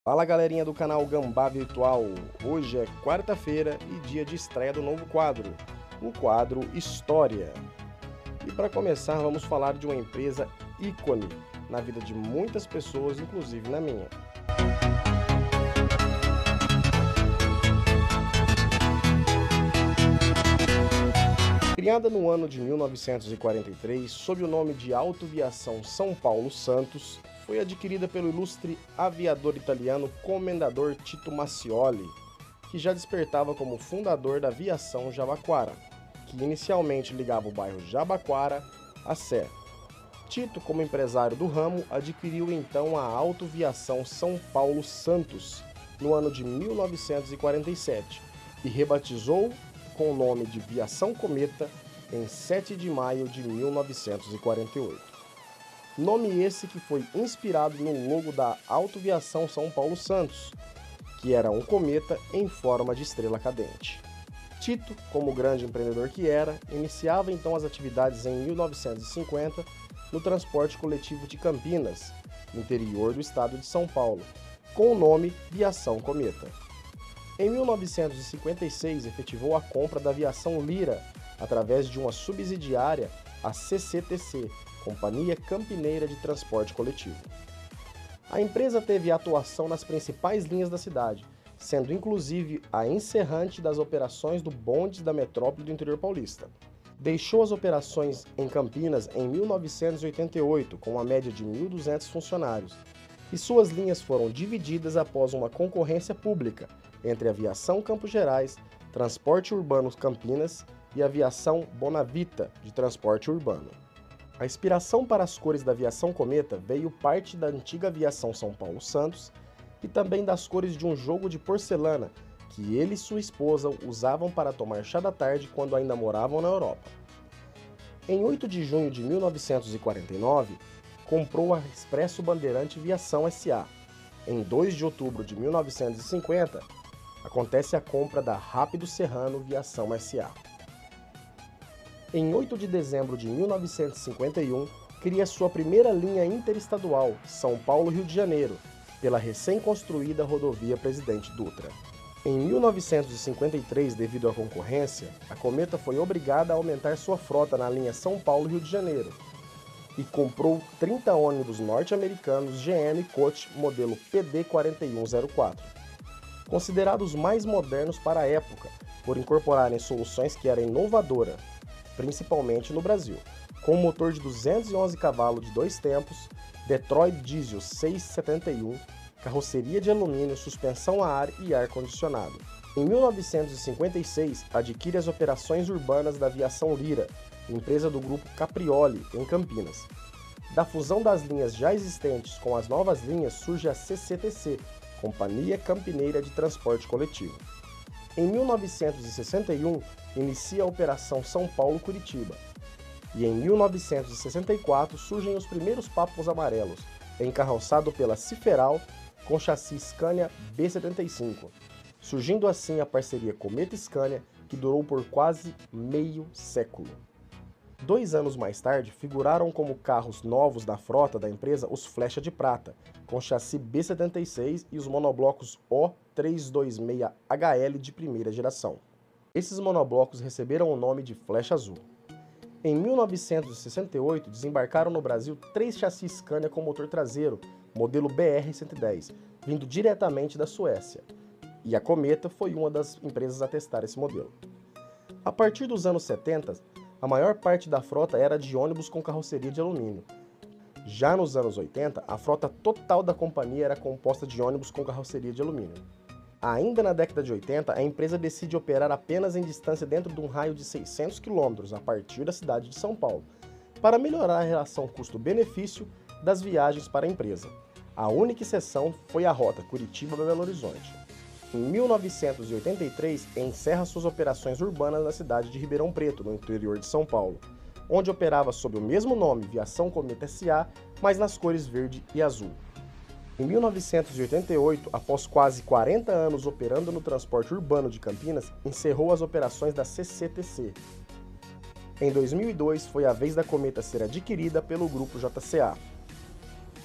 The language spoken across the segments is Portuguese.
Fala galerinha do canal Gambá Virtual, hoje é quarta-feira e dia de estreia do novo quadro, o quadro História. E para começar vamos falar de uma empresa ícone na vida de muitas pessoas, inclusive na minha. Criada no ano de 1943 sob o nome de Autoviação São Paulo Santos, foi adquirida pelo ilustre aviador italiano Comendador Tito Macioli, que já despertava como fundador da aviação Jabaquara, que inicialmente ligava o bairro Jabaquara à Sé. Tito, como empresário do ramo, adquiriu então a Autoviação São Paulo Santos no ano de 1947 e rebatizou com o nome de Viação Cometa em 7 de maio de 1948. Nome esse que foi inspirado no logo da Autoviação São Paulo Santos, que era um cometa em forma de estrela cadente. Tito, como grande empreendedor que era, iniciava então as atividades em 1950 no transporte coletivo de Campinas, interior do estado de São Paulo, com o nome Viação Cometa. Em 1956, efetivou a compra da Aviação Lira através de uma subsidiária, a CCTC, Companhia Campineira de Transporte Coletivo. A empresa teve atuação nas principais linhas da cidade, sendo inclusive a encerrante das operações do bonde da metrópole do interior paulista. Deixou as operações em Campinas em 1988, com uma média de 1.200 funcionários, e suas linhas foram divididas após uma concorrência pública entre a Aviação Campos Gerais, Transporte Urbano Campinas e a Aviação Bonavita, de transporte urbano. A inspiração para as cores da Aviação Cometa veio parte da antiga Aviação São Paulo Santos e também das cores de um jogo de porcelana que ele e sua esposa usavam para tomar chá da tarde quando ainda moravam na Europa. Em 8 de junho de 1949, comprou a Expresso Bandeirante Viação S.A. Em 2 de outubro de 1950, acontece a compra da Rápido Serrano Viação S.A. Em 8 de dezembro de 1951, cria sua primeira linha interestadual, São Paulo-Rio de Janeiro, pela recém-construída rodovia Presidente Dutra. Em 1953, devido à concorrência, a Cometa foi obrigada a aumentar sua frota na linha São Paulo-Rio de Janeiro e comprou 30 ônibus norte-americanos GM Coach modelo PD4104, considerados mais modernos para a época, por incorporarem soluções que eram inovadoras, principalmente no Brasil, com um motor de 211 cavalos de 2 tempos, Detroit Diesel 671, carroceria de alumínio, suspensão a ar e ar-condicionado. Em 1956, adquire as operações urbanas da Aviação Lira, empresa do grupo Caprioli, em Campinas. Da fusão das linhas já existentes com as novas linhas surge a CCTC, Companhia Campineira de Transporte Coletivo. Em 1961, inicia a Operação São Paulo-Curitiba. E em 1964 surgem os primeiros Papos Amarelos, encarroçado pela Ciferal com chassi Scania B75, surgindo assim a parceria Cometa-Scania, que durou por quase meio século. 2 anos mais tarde, figuraram como carros novos da frota da empresa os Flecha de Prata, com chassi B76 e os monoblocos O326HL de primeira geração. Esses monoblocos receberam o nome de Flecha Azul. Em 1968, desembarcaram no Brasil 3 chassis Scania com motor traseiro, modelo BR-110, vindo diretamente da Suécia, e a Cometa foi uma das empresas a testar esse modelo. A partir dos anos 70, a maior parte da frota era de ônibus com carroceria de alumínio. Já nos anos 80, a frota total da companhia era composta de ônibus com carroceria de alumínio. Ainda na década de 80, a empresa decide operar apenas em distância dentro de um raio de 600 km a partir da cidade de São Paulo, para melhorar a relação custo-benefício das viagens para a empresa. A única exceção foi a rota Curitiba-Belo Horizonte. Em 1983, encerra suas operações urbanas na cidade de Ribeirão Preto, no interior de São Paulo, onde operava sob o mesmo nome, Viação Cometa S.A., mas nas cores verde e azul. Em 1988, após quase 40 anos operando no transporte urbano de Campinas, encerrou as operações da CCTC. Em 2002, foi a vez da Cometa ser adquirida pelo Grupo JCA.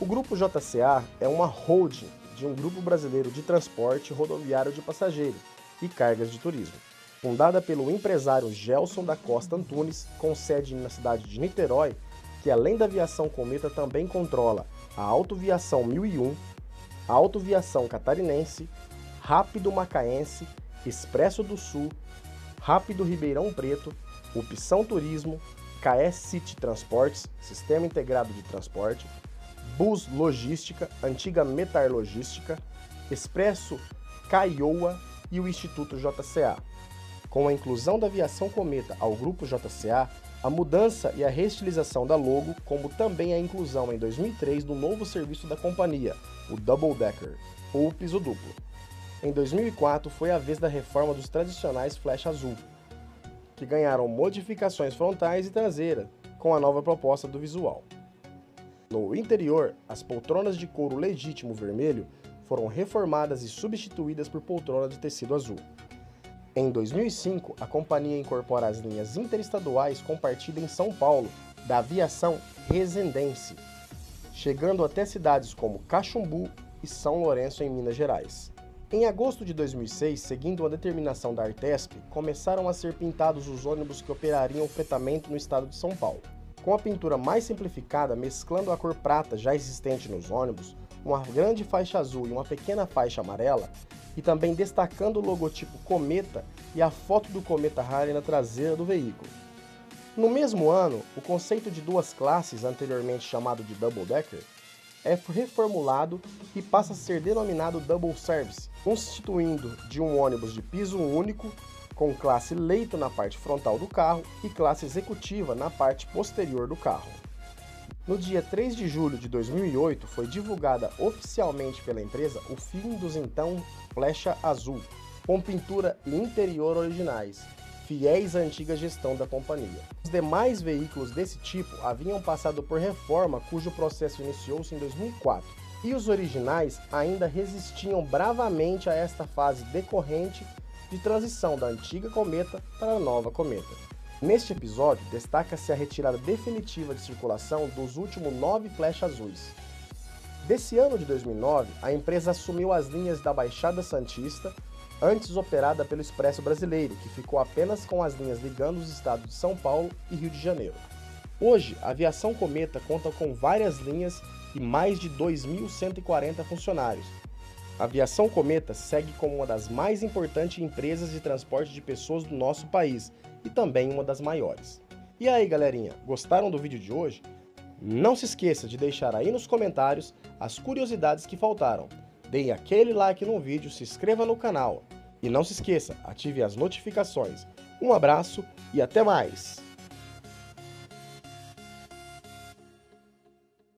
O Grupo JCA é uma holding de um grupo brasileiro de transporte rodoviário de passageiros e cargas de turismo. Fundada pelo empresário Gelson da Costa Antunes, com sede na cidade de Niterói, que além da aviação Cometa também controla a Autoviação 1001, a Autoviação Catarinense, Rápido Macaense, Expresso do Sul, Rápido Ribeirão Preto, Opção Turismo, KS City Transportes, Sistema Integrado de Transporte, Bus Logística, Antiga Metar Logística, Expresso Caioa e o Instituto JCA. Com a inclusão da aviação Cometa ao grupo JCA, a mudança e a reestilização da logo, como também a inclusão em 2003 do novo serviço da companhia, o Double Decker, ou piso duplo. Em 2004 foi a vez da reforma dos tradicionais flecha azul, que ganharam modificações frontais e traseiras, com a nova proposta do visual. No interior, as poltronas de couro legítimo vermelho foram reformadas e substituídas por poltronas de tecido azul. Em 2005, a companhia incorpora as linhas interestaduais com partida em São Paulo, da aviação Resendense, chegando até cidades como Caxambu e São Lourenço, em Minas Gerais. Em agosto de 2006, seguindo a determinação da Artesp, começaram a ser pintados os ônibus que operariam o fretamento no estado de São Paulo. Com a pintura mais simplificada, mesclando a cor prata já existente nos ônibus, uma grande faixa azul e uma pequena faixa amarela, e também destacando o logotipo Cometa e a foto do Cometa Harley na traseira do veículo. No mesmo ano, o conceito de duas classes, anteriormente chamado de Double Decker, é reformulado e passa a ser denominado Double Service, constituindo de um ônibus de piso único, com classe leito na parte frontal do carro e classe executiva na parte posterior do carro. No dia 3 de julho de 2008, foi divulgada oficialmente pela empresa o fim dos então Flecha Azul, com pintura e interior originais, fiéis à antiga gestão da companhia. Os demais veículos desse tipo haviam passado por reforma, cujo processo iniciou-se em 2004, e os originais ainda resistiam bravamente a esta fase decorrente de transição da antiga Cometa para a nova Cometa. Neste episódio, destaca-se a retirada definitiva de circulação dos últimos 9 Flecha Azuis. Desse ano de 2009, a empresa assumiu as linhas da Baixada Santista, antes operada pelo Expresso Brasileiro, que ficou apenas com as linhas ligando os estados de São Paulo e Rio de Janeiro. Hoje, a aviação Cometa conta com várias linhas e mais de 2.140 funcionários. A aviação Cometa segue como uma das mais importantes empresas de transporte de pessoas do nosso país e também uma das maiores. E aí, galerinha, gostaram do vídeo de hoje? Não se esqueça de deixar aí nos comentários as curiosidades que faltaram. Deem aquele like no vídeo, se inscreva no canal e não se esqueça, ative as notificações. Um abraço e até mais!